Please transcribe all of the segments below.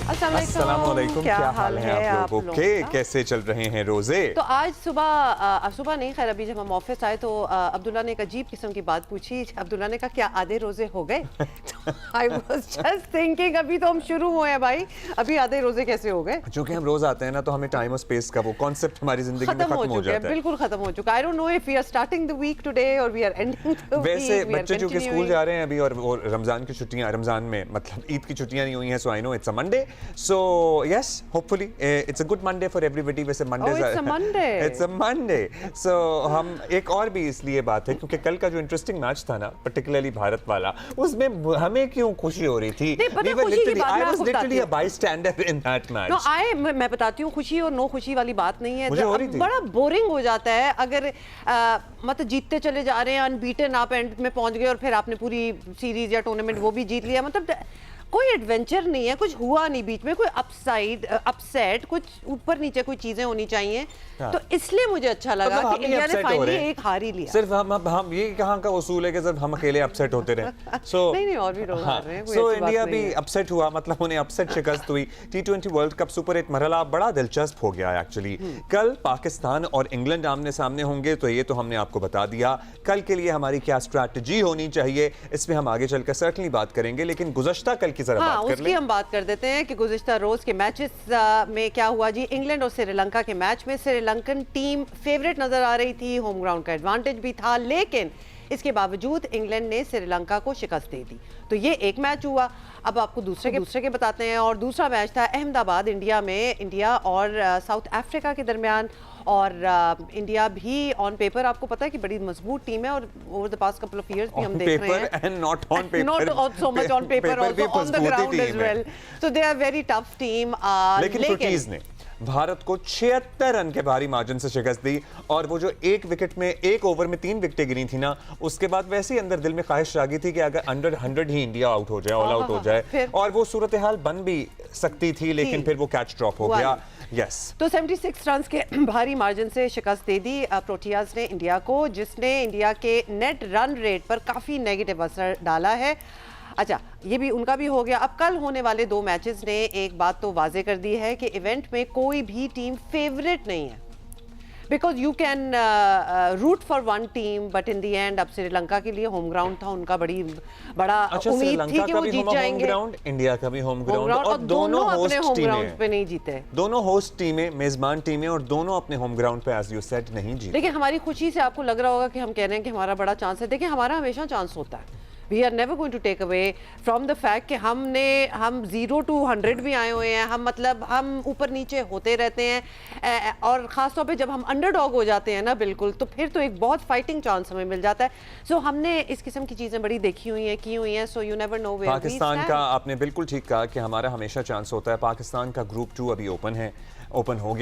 अस्सलामुअलैकुम, क्या हाल है आप लोगों के? कैसे चल रहे हैं रोजे? तो आज सुबह नहीं, खैर अभी जब हम ऑफिस आए तो अब्दुल्ला ने एक अजीब किस्म की बात पूछी। अब्दुल्ला ने कहा क्या आधे रोजे हो गए? आई वाज जस्ट थिंकिंग अभी तो हम शुरू हुए हैं भाई, अभी आधे रोजे कैसे हो गए? क्योंकि हम रोज आते हैं ना तो हमें टाइम और स्पेस का वो कॉन्सेप्ट हमारी जिंदगी में खत्म हो जाता है। बिल्कुल खत्म हो चुका। I don't know if we are starting the week today और we are ending the week. वैसे बच्चे जो कि स्कूल जा रहे हैं अभी और रमजान की छुट्टियां, रमजान में मतलब ईद की छुट्टियां नहीं हुई हैं, so I know it's a Monday, so yes, hopefully it's a good Monday for everybody. वैसे Mondays it's a Monday. It's a Monday. So हम एक और भी इसलिए बात है क्योंकि कल का जो इंटरेस्टिंग मैच था ना, particularly भारत वाला, उसमें हमें क्यों खुशी हो रही थी? We were literally, I was literally a bystander in that match. No, मैं बताती हूँ, खुशी और नो खुशी वाली बात नहीं है। मुझे हो रही थी। बड़ा बोरिंग हो जाता है अगर मतलब जीतते चले जा रहे हैं, अनबीटन आप एंड में पहुंच गए और फिर आपने पूरी सीरीज या टूर्नामेंट वो भी जीत लिया, मतलब कोई एडवेंचर नहीं है, कुछ हुआ नहीं बीच में, कोई अपसेट, कुछ ऊपर नीचे कोई चीजें होनी चाहिए। हाँ। तो इसलिए मुझे अच्छा लगा कि इंडिया ने फाइनली एक हार ही लिया। सिर्फ हम ये कहाँ का उसूल है कि सिर्फ हम अकेले अपसेट होते रहे? नहीं और भी लोग आ रहे हैं। सो इंडिया भी अपसेट हुआ, मतलब उन्हें अपसेट शिकस्त हुई। T20 वर्ल्ड कप सुपर 8 मरहला बड़ा दिलचस्प हो गया एक्चुअली। कल पाकिस्तान और इंग्लैंड आमने सामने होंगे, तो ये तो हमने आपको बता दिया। कल के लिए हमारी क्या स्ट्रैटेजी होनी चाहिए इसमें हम आगे चलकर सर्टनली बात करेंगे, लेकिन गुज़श्ता कल की हाँ, उसकी हम बात कर देते हैं कि गुज़िश्ता रोज के मैचेस में क्या हुआ जी। इंग्लैंड और श्रीलंका के मैच में श्रीलंकन टीम फेवरेट नजर आ रही थी, होम ग्राउंड का एडवांटेज भी था, लेकिन इसके बावजूद इंग्लैंड ने श्रीलंका को शिकस्त दे दी। तो ये एक मैच हुआ। अब आपको दूसरे के बताते हैं। और दूसरा मैच था अहमदाबाद इंडिया और साउथ अफ्रीका के दरमियान। और इंडिया भी ऑन पेपर आपको पता है कि बड़ी मजबूत टीम है, और over the past couple of years भी हम देख रहे हैं and not on paper, not so much on paper, also on the ground as well. So they are very tough team. लेकिन फुर्तीज ने भारत को 76 रन के भारी मार्जिन से शिकस्त दी। और वो जो एक ओवर में 3 विकेटें गिरी थी ना, उसके बाद वैसे ही अंदर दिल में ख्वाहिश आ गई थी कि अगर अंडर 100 ही इंडिया आउट हो जाए, ऑल आउट हो जाए, और वो सूरत हाल बन भी सकती थी, लेकिन फिर वो कैच ड्रॉप हो गया। Yes. तो 76 रन के भारी मार्जिन से शिकस्त दे दी प्रोटियाज ने इंडिया को, जिसने इंडिया के नेट रन रेट पर काफी नेगेटिव असर डाला है। अच्छा, ये भी उनका भी हो गया। अब कल होने वाले 2 मैचेस ने एक बात तो वाजे कर दी है कि इवेंट में कोई भी टीम फेवरेट नहीं है, because you can root for one team, but in the end अब श्रीलंका के लिए होम ग्राउंड था उनका, बड़ा उम्मीद थी कि वो जीत जाएंगे। इंडिया का भी होम ग्राउंड, और दोनों अपने होम ग्राउंड पे नहीं जीते। दोनों होस्ट टीमें, मेजबान टीमें, और दोनों अपने होम ग्राउंड पे एज यू सेड नहीं जीते। लेकिन हमारी खुशी से आपको लग रहा होगा कि हम कह रहे हैं कि हमारा बड़ा चांस है। देखिए, हमारा हमेशा चांस होता है। We are never going to take away from the fact कि हम 0 to 100 भी आए हुए हैं, हम ऊपर नीचे होते रहते हैं, और ख़ास तौर पे जब हम अंडरडॉग हो जाते हैं ना, बिल्कुल, तो फिर तो एक बहुत फाइटिंग चांस हमें मिल जाता है। सो हमने इस किस्म की चीज़ें बड़ी देखी हुई हैं, की हुई हैं। So you never know where Pakistan का आपने बिल्कुल ठीक कहा कि हमारा हमेशा चांस होता है। पाकिस्तान का ग्रुप 2 अभी ओपन हो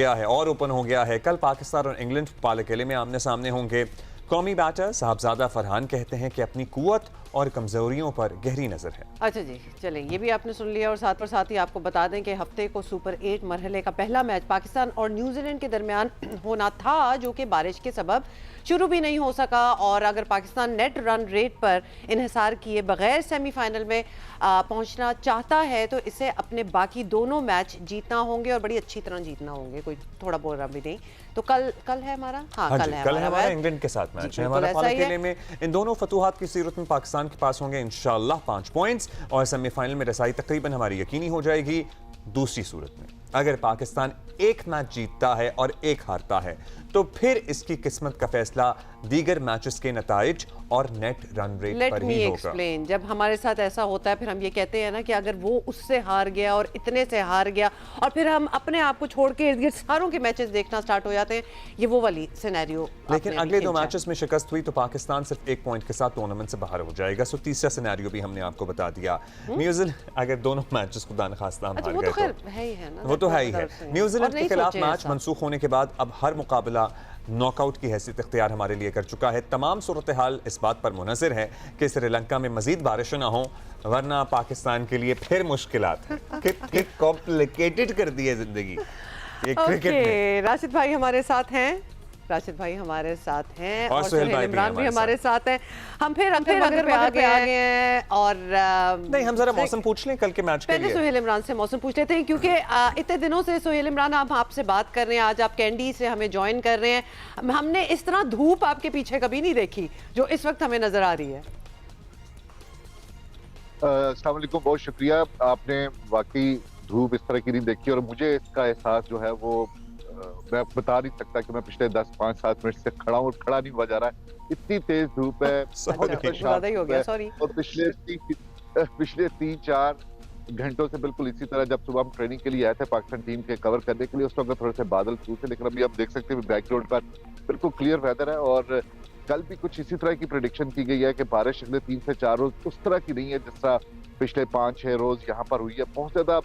गया है। कल पाकिस्तान और इंग्लैंड पालकेले में आमने सामने होंगे। कौमी बैटर साहबजादा फरहान कहते हैं कि अपनी कुव्वत और कमजोरियों पर गहरी नजर है। अच्छा जी, चलें, ये भी आपने सुन लिया। और साथ ही आपको बता दें कि हफ्ते को सुपर 8 मरहले का पहला मैच पाकिस्तान और न्यूजीलैंड के दरमियान होना था, जो कि बारिश के सबब शुरू भी नहीं हो सका। और अगर पाकिस्तान नेट रन रेट पर इन्हिसार किए बगैर सेमीफाइनल में पहुंचना चाहता है तो इसे अपने बाकी दोनों मैच जीतना होंगे, और बड़ी अच्छी तरह जीतना होंगे, कोई थोड़ा बोरा भी नहीं। तो कल है हमारा, कल है हमारा इंग्लैंड के साथ मैच है हमारा पालकेले में। इन दोनों फतूहात की सूरत में पाकिस्तान के पास होंगे इंशाअल्लाह 5 पॉइंट्स, और सेमीफाइनल में रसाई तकरीबन हमारी यकीनी हो जाएगी। दूसरी सूरत में अगर पाकिस्तान एक मैच जीतता है और एक हारता है, तो फिर इसकी किस्मत का फैसला दीगर मैचेस के नताइज और नेट रन रेट पर ही होगा। जब हमारे साथ ऐसा होता है, फिर हम ये कहते हैं ना कि अगर वो उससे हार गया और इतने से हार गया, और फिर हम अपने आप को छोड़ के इर्द-गिर्द सारों के मैचेस देखना स्टार्ट हो जाते हैं, ये वो वाली सिनेरियो। लेकिन अगले 2 मैचेस में शिकस्त हुई तो पाकिस्तान सिर्फ 1 पॉइंट के साथ टूर्नामेंट से बाहर हो जाएगा। सो तीसरा सिनेरियो भी हमने आपको बता दिया। न्यूजीलैंड अगर दोनों मैचेस खुदा न खास्ता हार गए, वो तो है ही है। न्यूजीलैंड के खिलाफ मैच मनसूख होने के बाद अब हर मुकाबला नॉकआउट की हैसियत इख्तियार हमारे लिए कर चुका है। तमाम सूरत हाल इस बात पर मुनहसर है कि श्रीलंका में मजीद बारिश ना हो, वरना पाकिस्तान के लिए फिर मुश्किलात कितनी कॉम्प्लिकेटेड कर दी है जिंदगी ये क्रिकेट में। राशिद भाई हमारे साथ हैं। राशिद भाई हमारे साथ हैं और सुहेल इमरान भी हमारे साथ हैं। हम फिर मगर पे आ गए हैं और नहीं, हम जरा मौसम पूछ लें कल के मैच के लिए। पहले सुहेल इमरान से मौसम पूछ लेते हैं, क्योंकि इतने दिनों से सुहेल इमरान हम आपसे बात कर रहे हैं, आज आप कैंडी से हमें ज्वाइन कर रहे हैं। हमने इस तरह धूप आपके पीछे कभी नहीं देखी जो इस वक्त हमें नजर आ रही है। अस्सलाम वालेकुम, बहुत शुक्रिया। आपने वाकई धूप इस तरह की नहीं देखी और मुझे इसका एहसास जो है वो मैं बता नहीं सकता कि मैं पिछले 10-5-7 मिनट से खड़ा हूँ, खड़ा नहीं हुआ जा रहा है, इतनी तेज धूप है। ज्यादा ही हो गया, सॉरी। और पिछले 3-4 घंटों से बिल्कुल इसी तरह, जब सुबह हम ट्रेनिंग के लिए आए थे पाकिस्तान टीम के कवर करने के लिए, उस वक्त थोड़े से बादल छू थे, लेकिन अभी आप देख सकते हैं बैकग्राउंड पर बिल्कुल क्लियर वेदर है। और कल भी कुछ इसी तरह की प्रेडिक्शन की गई है कि बारिश अगले 3 से 4 रोज उस तरह की नहीं है जिस तरह पिछले 5-6 रोज यहाँ पर हुई है। बहुत ज्यादा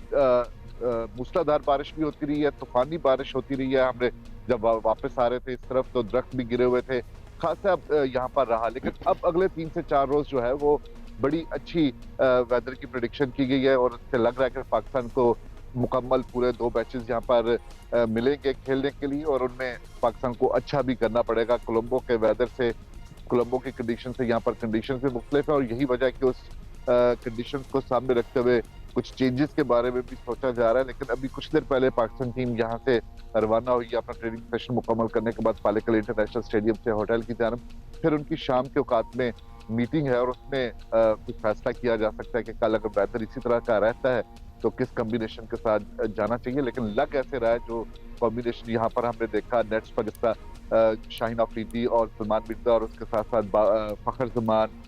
मूसलाधार बारिश भी होती रही है, तूफानी बारिश होती रही है। हमने जब वापस आ रहे थे इस तरफ तो दरख्त भी गिरे हुए थे, खासा यहाँ पर रहा। लेकिन अब अगले 3 से 4 रोज जो है वो बड़ी अच्छी वेदर की प्रेडिक्शन की गई है और इससे लग रहा है कि पाकिस्तान को मुकम्मल पूरे 2 मैचेस यहाँ पर मिलेंगे खेलने के लिए और उनमें पाकिस्तान को अच्छा भी करना पड़ेगा। कोलंबो के वेदर से, कोलंबो की कंडीशन से यहाँ पर कंडीशन भी मुख्तलिफ है और यही वजह है कि उस कंडीशन को सामने रखते हुए कुछ चेंजेस के बारे में भी सोचा जा रहा है। लेकिन अभी कुछ देर पहले पाकिस्तान टीम यहाँ से रवाना हुई अपना ट्रेनिंग सेशन मुकम्मल करने के बाद पालेकल इंटरनेशनल स्टेडियम से होटल की जानब। फिर उनकी शाम के औकात में मीटिंग है और उसमें कुछ फैसला किया जा सकता है कि कल अगर वेदर इसी तरह का रहता है तो किस कॉम्बिनेशन के साथ जाना चाहिए। लेकिन लग ऐसे रहा है जो कॉम्बिनेशन यहाँ पर हमने देखा नेट्स पर, जिस तरह शाहीन अफरीदी और सलमान मिर्जा और उसके साथ साथ फखर जमान,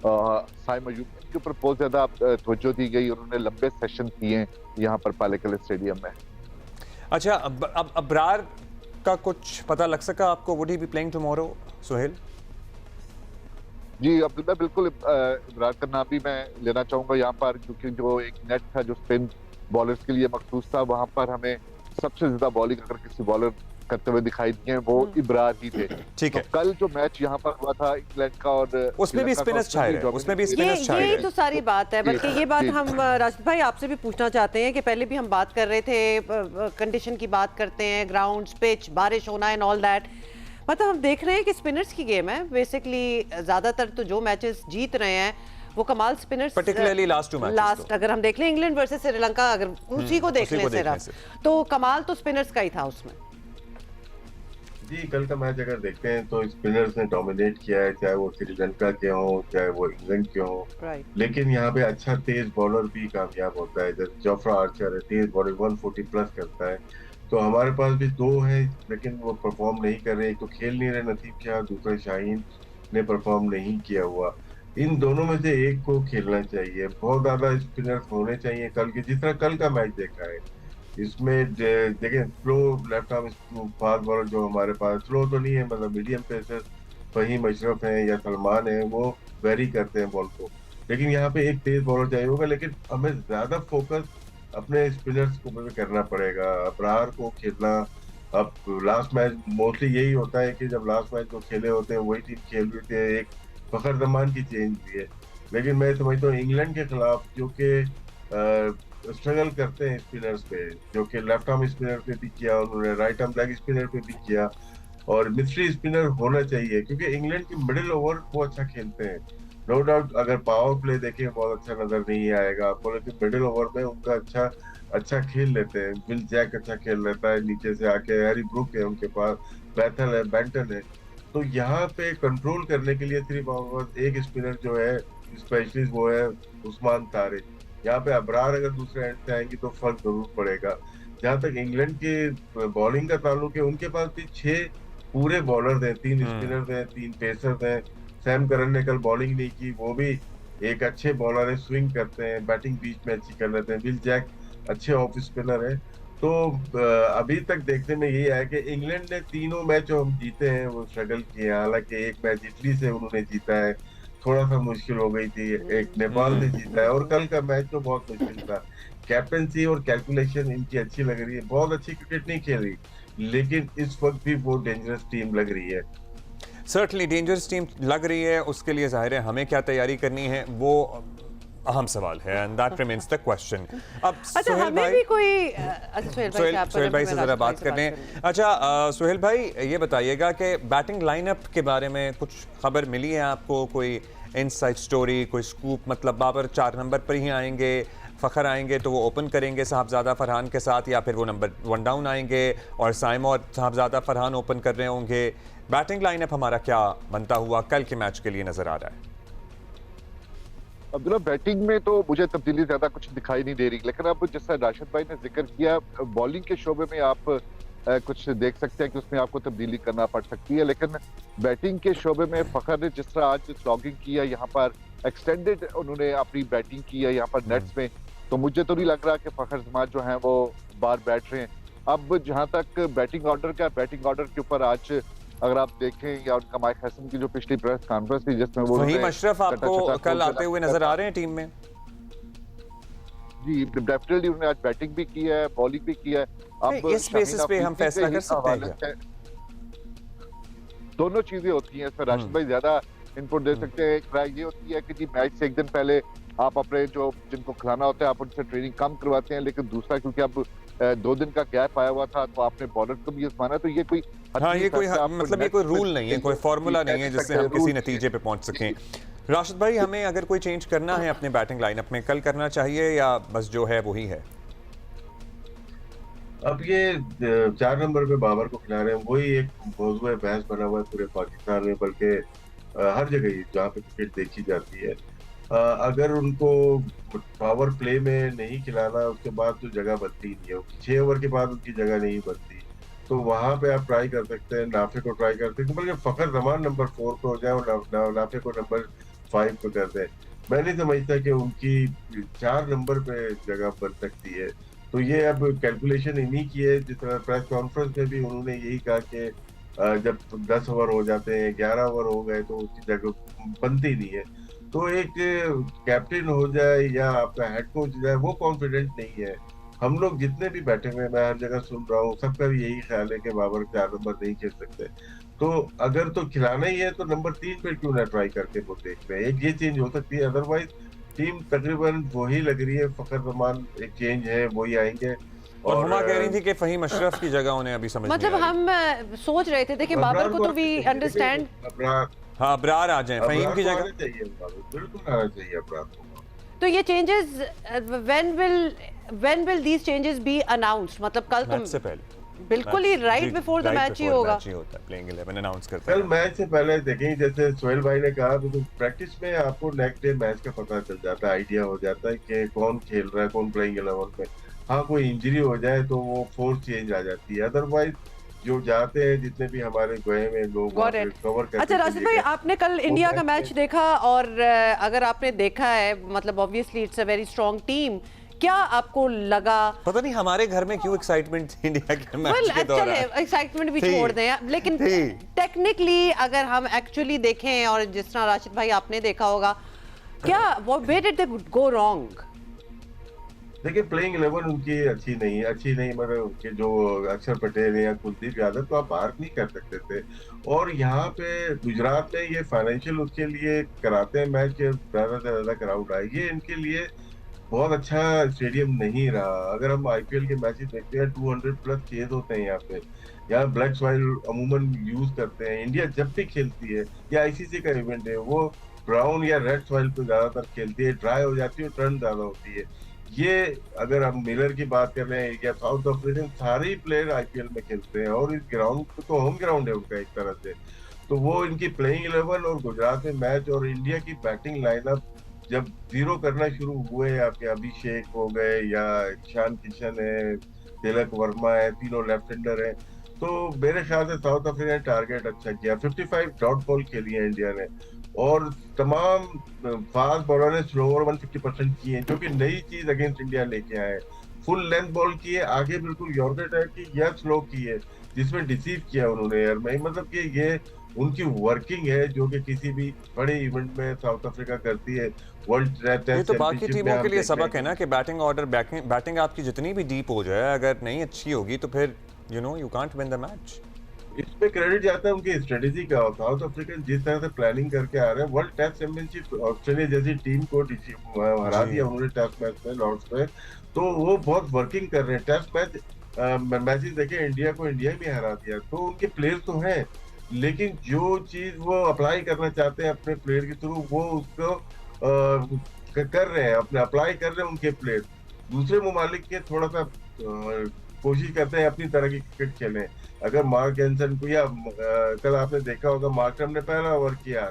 साइम अयूब, इनके ऊपर बहुत ज्यादा तवज्जो दी गई। उन्होंने लंबे सेशन किए यहाँ पर पालेकल स्टेडियम में। अच्छा, अब अबरार का कुछ पता लग सका आपको? Would he be playing tomorrow, Suhail? जी अब्दुल्ला, बिल्कुल इमरान का नाम भी मैं लेना चाहूंगा यहाँ पर, क्योंकि जो एक नेट था जो स्पिन बॉलर्स के लिए मखसूस था, वहां पर हमें सबसे ज्यादा बॉलिंग अगर किसी बॉलर करते हुए दिखाई दिए वो इब्रार ही थे। ठीक है। तो कल जो मैच यहाँ पर हुआ था इंग्लैंड का और उसमें भी स्पिनर्स छाए रहे, उसमें भी स्पिनर्स छाए रहे। ये तो सारी बात है, बल्कि ये बात हम राशिद भाई आपसे भी पूछना चाहते हैं कि पहले भी हम बात कर रहे थे, कंडीशन की बात करते हैं, ग्राउंड, पिच, बारिश होना एंड ऑल दैट। मतलब हम देख रहे हैं कि स्पिनर्स की गेम है बेसिकली। ज्यादातर तो जो मैचेस जीत रहे हैं वो कमाल स्पिनर्स, पर्टिकुलरली लास्ट 2 मैचेस। अगर हम देख लें इंग्लैंड वर्सेस श्रीलंका, अगर उसी को देख लें सिर्फ, तो कमाल तो स्पिनर्स का ही था उसमें। जी, कल का मैच अगर देखते हैं तो स्पिनर्स ने डोमिनेट किया है, चाहे वो श्रीलंका के हों चाहे वो इंग्लैंड के हों। लेकिन यहाँ पे अच्छा तेज बॉलर भी कामयाब होता है, जैसे जोफ्रा आर्चर है, तेज बॉलर 140 प्लस करता है। तो हमारे पास भी 2 हैं लेकिन वो परफॉर्म नहीं कर रहे, एक तो खेल नहीं रहे नसीब क्या, दूसरा शाहीन ने परफॉर्म नहीं किया हुआ। इन दोनों में से एक को खेलना चाहिए। बहुत ज्यादा स्पिनर्स होने चाहिए कल के, जिस तरह कल का मैच देखा है। इसमें देखें slow left arm fast bowler जो हमारे पास, स्लो तो नहीं है, मतलब मीडियम पेसर फहीम अशरफ हैं या सलमान है, वो वेरी करते हैं बॉल को। लेकिन यहाँ पे एक तेज बॉलर चाहिए होगा, लेकिन हमें ज्यादा फोकस अपने स्पिनर्स को भी करना पड़ेगा। अबरार को खेलना, अब लास्ट मैच मोस्टली यही होता है कि जब लास्ट मैच जो खेले होते हैं वही टीम खेल रही थी, एक फखर जमान की चेंज भी है। लेकिन मैं समझता हूँ इंग्लैंड के खिलाफ जो कि स्ट्रगल करते हैं स्पिनर्स पे, जो कि लेफ्ट आर्म स्पिनर पे भी किया उन्होंने, राइट आर्म लेग स्पिनर पे भी किया, और मिस्ट्री स्पिनर होना चाहिए क्योंकि इंग्लैंड की मिडिल ओवर वो अच्छा खेलते हैं। नो डाउट अगर पावर प्ले देखें बहुत अच्छा नजर नहीं आएगा आपको, लेकिन मिडिल ओवर में उनका अच्छा खेल लेते हैं। विल जैक अच्छा खेल लेता है नीचे से आके, हैरी ब्रूक है उनके पास, बैथल है, बेंटन है। तो यहाँ पे कंट्रोल करने के लिए सिर्फ एक स्पिनर जो है स्पेशलिस्ट वो है उस्मान तारिक। यहाँ पे अबरार अगर दूसरे एंड से आएंगे तो फर्क जरूर पड़ेगा। जहाँ तक इंग्लैंड के बॉलिंग का ताल्लुक है, उनके पास भी 6 पूरे बॉलर हैं, 3 स्पिनर हैं, 3 पेसर हैं। सैम करन ने कल बॉलिंग नहीं की, वो भी एक अच्छे बॉलर है, स्विंग करते हैं, बैटिंग बीच में अच्छी कर लेते हैं। विल जैक अच्छे ऑफ स्पिनर है। तो अभी तक देखने में यही है कि इंग्लैंड ने तीनों मैच जो हम जीते हैं वो स्ट्रगल किए हैं। हालांकि एक मैच इटली से उन्होंने जीता है, थोड़ा सा मुश्किल हो गई थी, एक नेपाल से जीता है, और कल का मैच तो बहुत मुश्किल था। कैप्टनसी और कैलकुलेशन इनकी अच्छी लग रही है, बहुत अच्छी क्रिकेट नहीं खेल रही, लेकिन इस वक्त भी वो डेंजरस टीम लग रही है। सर्टनली डेंजरस टीम लग रही है। उसके लिए जाहिर है हमें क्या तैयारी करनी है वो अहम सवाल है and that remains the question. अब अच्छा हमें भी कोई सुहेल भाई से जरा बात करने। अच्छा सुहेल भाई ये बताइएगा कि बैटिंग लाइनअप के बारे में कुछ खबर मिली है आपको, कोई इनसाइड स्टोरी, कोई स्कूप? मतलब बाबर 4 नंबर पर ही आएंगे, फ़खर आएंगे तो वो ओपन करेंगे साहबजादा फरहान के साथ, या फिर वो नंबर 1 डाउन आएंगे और साइम और साहबजादा फरहान ओपन कर रहे होंगे? बैटिंग लाइनअप हमारा क्या बनता हुआ कल के मैच के लिए नजर आ रहा है? अब्दुल्ला, बैटिंग में तो मुझे तब्दीली ज्यादा कुछ दिखाई नहीं दे रही, लेकिन अब जैसा राशिद भाई ने जिक्र किया, बॉलिंग के शोबे में आप कुछ देख सकते हैं कि उसमें आपको तब्दीली करना पड़ सकती है, लेकिन बैटिंग के शोबे में फ़खर ने जिस तरह आज स्लॉगिंग किया, यहाँ पर एक्सटेंडेड उन्होंने अपनी बैटिंग की है यहाँ पर नेट्स में, तो मुझे तो नहीं लग रहा कि फ़खर जमान जो है वो बाहर बैठ रहे हैं। अब जहाँ तक बैटिंग ऑर्डर के ऊपर आज अगर आप देखें, या उनका माइक हैसन की जो पिछली प्रेस कॉन्फ्रेंस थी जिसमें वो फहीम अशरफ आपको कल आते हुए नजर आ रहे हैं टीम में? जी डेफिनेटली उन्होंने आज बैटिंग भी की है, बॉलिंग भी की है। अब इस बेसिस पे हम फैसला कर सकते हैं क्या? दोनों चीजें होती हैं, इसमें राशिद भाई ज्यादा इनपुट दे सकते हैं। एक राय ये होती है कि जी मैच से एक दिन पहले आप अपने जो जिनको खिलाना होता है आप उनसे ट्रेनिंग कम करवाते हैं, लेकिन दूसरा क्योंकि अब 2 दिन का गैप आया हुआ था तो आपने बॉलर को भी आजमाना, तो ये कोई ये कोई मतलब ये कोई रूल नहीं है, कोई फॉर्मूला नहीं है जिससे हम किसी नतीजे पे पहुंच सकें। राशिद भाई, हमें अगर कोई चेंज करना है अपने बैटिंग लाइनअप में, कल करना चाहिए या बस जो है वही है? अब ये 4 नंबर पे बाबर को खिला रहे हैं, वही एक मौजूद बहस बना हुआ है पूरे पाकिस्तान में, बल्कि हर जगह जहाँ पे क्रिकेट देखी जाती है। अगर उनको पावर प्ले में नहीं खिलाना, उसके बाद तो जगह बनती नहीं है, 6 ओवर के बाद उनकी जगह नहीं बनती, तो वहां पे आप ट्राई कर सकते हैं, नाफे को ट्राई कर सकते हैं, बल्कि फ़खर जमान नंबर 4 पे हो जाए और नाफे को नंबर 5 पे कर दें। मैं नहीं समझता कि उनकी 4 नंबर पे जगह बन सकती है। तो ये अब कैलकुलेशन इन्हीं की है, जिस तरह प्रेस कॉन्फ्रेंस में भी उन्होंने यही कहा कि जब 10 ओवर हो जाते हैं, 11 ओवर हो गए तो उसकी जगह बनती नहीं है। तो एक कैप्टन हो जाए या आपका हेड कोच हो जाए, वो कॉन्फिडेंट नहीं है। हम लोग जितने भी बैठे हुए, मैं हर जगह सुन रहा हूँ, सबका भी यही ख्याल है कि बाबर 4 नंबर नहीं खेल सकते। तो अगर तो खिलाना ही है तो नंबर 3 पे क्यों ना ट्राई करके वो देख रहे हैं, एक ये चेंज हो सकती है। अदरवाइज टीम तकरीबन वही लग रही है, फ़खर जमान एक चेंज है, वही आएंगे। और हुमा कह रही थी कि फहीम अशरफ की जगह उन्हें अभी समझ मतलब हम सोच रहे थे कि बाबर को तो वी अंडरस्टैंड, हाँ अब्रार आ जाए फहीम की जगह, बिल्कुल आना चाहिए अब्रार को। तो ये changes when will these changes be announced? मतलब कल तो से पहले बिल्कुल ही राइट बिफोर द मैच ही होगा, प्लेइंग 11 अनाउंस करते हैं। कल मैच से पहले देखेंगे, जैसे सोहेल भाई ने कहा, तो प्रैक्टिस में आपको नेक्स्ट डे मैच का पता चल जाता है, आइडिया हो जाता है कि कौन खेल रहा है, कौन प्लेइंग 11 में। हाँ, कोई इंजरी हो जाए तो वो फोर्स चेंज आ जाती है, अदरवाइज जो जाते हैं जितने भी हमारे गए में लोग कवर करते हैं। अच्छा राशिद भाई, आपने कल इंडिया का मैच देखा, और अगर आपने देखा है, मतलब obviously it's a very strong team, क्या आपको लगा? पता नहीं हमारे घर में क्यों एक्साइटमेंट थी इंडिया के मैच के दौरान। एक्साइटमेंट भी छोड़ दें, लेकिन टेक्निकली अगर हम एक्चुअली देखें, और जिस तरह राशिद भाई आपने देखा होगा, क्या where did they go wrong? देखिए, प्लेइंग 11 उनकी अच्छी नहीं, मतलब उनके जो अक्षर पटेल या कुलदीप यादव तो आप बाहर नहीं कर सकते थे। और यहाँ पे गुजरात में ये फाइनेंशियल उसके लिए कराते हैं मैच के ज्यादा से ज्यादा क्राउड आए, ये इनके लिए बहुत अच्छा स्टेडियम नहीं रहा। अगर हम आईपीएल के मैचेस देखते हैं, 200 प्लस चेज होते हैं यहाँ पे, यहाँ ब्लैक सॉइल अमूमन यूज करते हैं। इंडिया जब भी खेलती है, या आईसीसी का इवेंट है, वो ब्राउन या रेड सॉइल पे ज्यादातर खेलती है, ड्राई हो जाती है, टर्न ज्यादा होती है। ये अगर हम मिलर की बात कर रहे हैं या साउथ अफ्रीकन, सारे प्लेयर आईपीएल में खेलते हैं, और इस ग्राउंड तो होम ग्राउंड है उनका एक तरह से। तो वो इनकी प्लेइंग 11 और गुजरात में मैच, और इंडिया की बैटिंग लाइनअप जब जीरो करना शुरू हुए, आपके अभिषेक हो गए या ईशान किशन है, तिलक वर्मा है, तीनों लेफ्ट हैंडर है, तो मेरे ख्याल से साउथ अफ्रीका ने टारगेट अच्छा किया। 55 डॉट बॉल खेली है इंडिया ने, और तमाम फास्ट बॉलर ने स्लोअर 150% किए, जो कि नई चीज अगेंस्ट इंडिया लेके आए। फुल लेंथ बॉल किए, आगे बिल्कुल यॉर्कर टाइप की या स्लो की है, जिसमें डिसीव किया उन्होंने यार। मैं मतलब कि ये उनकी वर्किंग है, जो कि किसी भी बड़े इवेंट में साउथ अफ्रीका करती है। वर्ल्ड टेस्ट ये तो बाकी टीमों के लिए सबक है ना कि बैटिंग ऑर्डर, बैटिंग आपकी जितनी भी डीप हो जाए, अगर नहीं अच्छी होगी तो फिर you can't win the match. इस पे क्रेडिट जाता है उनकी स्ट्रेटेजी का। साउथ अफ्रीका जिस तरह से प्लानिंग करके आ रहे हैं, वर्ल्ड टेस्ट चैंपियनशिप ऑस्ट्रेलिया जैसी टीम को हरा दिया उन्होंने टेस्ट मैच में लॉर्ड्स में, तो वो बहुत वर्किंग कर रहे हैं। टेस्ट मैच मैचेस देखे, इंडिया को इंडिया में हरा दिया, तो उनके प्लेयर्स तो हैं, लेकिन जो चीज वो अप्लाई करना चाहते हैं अपने प्लेयर के थ्रू, वो उसको कर रहे हैं, अपने अप्लाई कर रहे हैं उनके प्लेयर। दूसरे ममालिक के थोड़ा सा कोशिश करते हैं अपनी तरह की क्रिकेट खेलें। अगर मार्क एंसन को, या कल आपने देखा होगा मार्करम ने पहला ओवर किया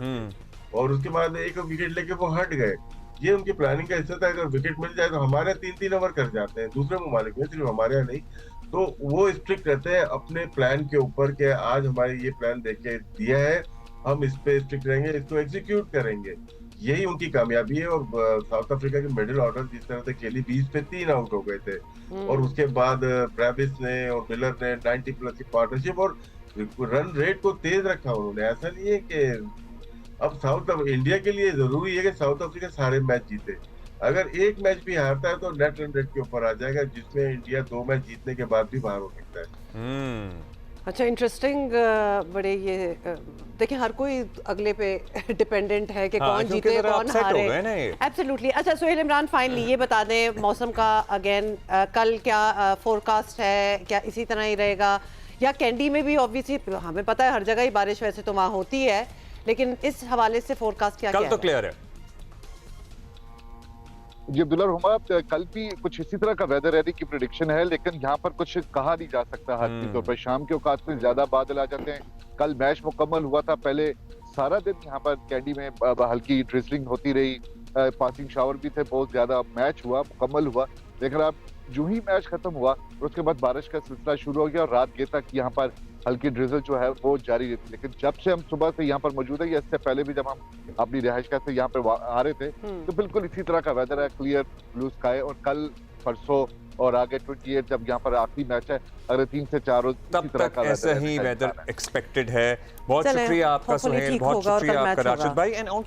और उसके बाद एक विकेट लेके वो हट गए, ये उनकी प्लानिंग का हिस्सा था। अगर विकेट मिल जाए तो हमारे 3-3 ओवर कर जाते हैं दूसरे ममालिक में, सिर्फ हमारे यहाँ नहीं। तो वो स्ट्रिक्ट रहते हैं अपने प्लान के ऊपर कि आज हमारे ये प्लान देके दिया है, हम इस पे स्ट्रिक्ट रहेंगे, इसको एग्जीक्यूट करेंगे। यही उनकी कामयाबी है। और साउथ अफ्रीका के मिडिल ऑर्डर जिस तरह से खेली, 20 पे 3 आउट हो गए थे, और उसके बाद ब्रेविस ने और मिलर ने 90 प्लस की पार्टनरशिप और रन रेट को तेज रखा उन्होंने। ऐसा नहीं है कि अब इंडिया के लिए जरूरी है कि साउथ अफ्रीका सारे मैच जीते। अगर एक मैच भी हारता है तो नेट रन रेट के ऊपर आ जाएगा, जिसमें इंडिया 2 मैच जीतने के बाद भी बाहर हो सकता है। अच्छा, इंटरेस्टिंग। बड़े ये देखिए, हर कोई अगले पे डिपेंडेंट है कि कौन जीते कौन हारे। एब्सोल्युटली। अच्छा सोहेल इमरान, फाइनली ये बता दें मौसम का अगेन कल क्या फोरकास्ट है, क्या इसी तरह ही रहेगा, या कैंडी में भी ऑब्वियसली हमें पता है हर जगह ही बारिश वैसे तो वहाँ होती है, लेकिन इस हवाले से फोरकास्ट क्या कल तो क्लियर है जी अब्दुल्ला रहमान, कल भी कुछ इसी तरह का वेदर एरिया की प्रेडिक्शन है, लेकिन यहाँ पर कुछ कहा नहीं जा सकता हादसी तौर पर। शाम के औकात में ज्यादा बादल आ जाते हैं। कल मैच मुकम्मल हुआ था, पहले सारा दिन यहाँ पर कैंडी में हल्की ड्रिजलिंग होती रही, पासिंग शावर भी थे, बहुत ज्यादा मैच हुआ, मुकम्मल हुआ। लेकिन अब जो ही मैच खत्म हुआ और उसके बाद बारिश का सिलसिला शुरू हो गया और रात के तक यहाँ पर हल्की ड्रिजल जो है वो जारी रहती। लेकिन जब से हम सुबह से यहाँ पर मौजूद है, या इससे पहले भी जब हम अपनी रिहाइशगाह से यहाँ पर आ रहे थे, तो बिल्कुल इसी तरह का वेदर है, क्लियर ब्लू स्काई। और कल परसों और आगे 28 जब यहाँ पर आखिरी मैच है, अगले 3 से 4 रोज तब तक ऐसा ही वेदर एक्सपेक्टेड है। बहुत शुक्रिया आपका सोहेल, बहुत शुक्रिया आपका राशिद भाई। एंड